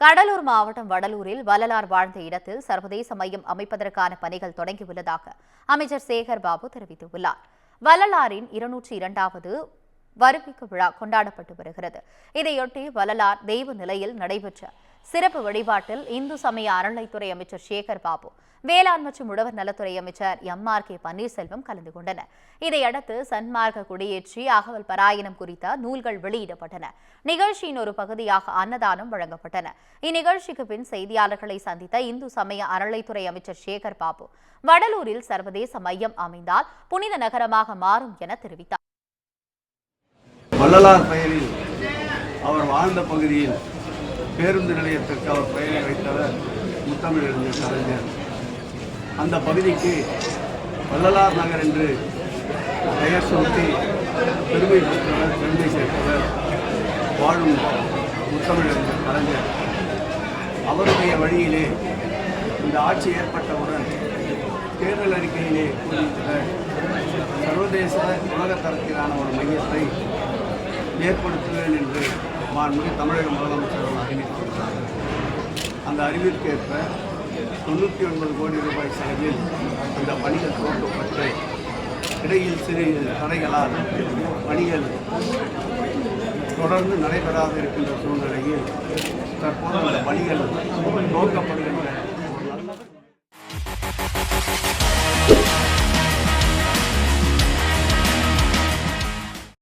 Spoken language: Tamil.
கடலூர் மாவட்டம் வடலூரில் வள்ளலார் வாழ்ந்த இடத்தில் சர்வதேச மையம் அமைப்பதற்கான பணிகள் தொடங்கியுள்ளதாக அமைச்சர் சேகர் பாபு தெரிவித்துள்ளார். வள்ளலாரின் 202வது வருவிக்கு விழா கொண்டாடப்பட்டு வருகிறது. இதையொட்டி வள்ளலார் தெய்வ நிலையில் நடைபெற்ற சிறப்பு வழிபாட்டில் இந்து சமய அறநிலைத்துறை அமைச்சர் சேகர் பாபு, வேளாண் மற்றும் உழவர் நலத்துறை அமைச்சர் எம்.ஆர்.கே. பன்னீர்செல்வம் கலந்து கொண்டனர். இதையடுத்து சன்மார்க்க குடியேற்றி அகவல் பாராயணம் குறித்த நூல்கள் வெளியிடப்பட்டன. நிகழ்ச்சியின் ஒரு பகுதியாக அன்னதானம் வழங்கப்பட்டன. இந்நிகழ்ச்சிக்கு பின் செய்தியாளர்களை சந்தித்த இந்து சமய அறநிலைத்துறை அமைச்சர் சேகர் பாபு, வடலூரில் சர்வதேச மையம் அமைந்தால் புனித நகரமாக மாறும் என தெரிவித்தார். வள்ளலார் பெயரில் அவர் வாழ்ந்த பகுதியில் பேருந்து நிலையத்திற்கு அவர் பெயரை வைத்தவர் முத்தமிழறிஞர் கலைஞர். அந்த பகுதிக்கு வள்ளலார் நகர் என்று பெயர் சூட்டி பெருமை சேர்த்தவர் வாழும் முத்தமிழறிஞர் கலைஞர். அவருடைய வழியிலே இந்த ஆட்சி ஏற்பட்டவுடன் தேர்தல் அறிக்கையிலே கூறியிருக்கிற சர்வதேச உலகத்தரத்திலான ஒரு மையத்தை ஏற்படுத்துவேன் என்று மாண்புமிகு தமிழக முதலமைச்சர் அறிவித்திருக்கிறார்கள். அந்த அறிவிற்கேற்ப 99 கோடி ரூபாய் செலவில் அந்த பணிகள் துவக்கப்பட்டு இடையில் சிறு தடைகளால் பணிகள் தொடர்ந்து நடைபெறாது இருக்கின்ற சூழ்நிலையில் தற்போது அந்த பணிகள் துவக்கப்படுகின்ற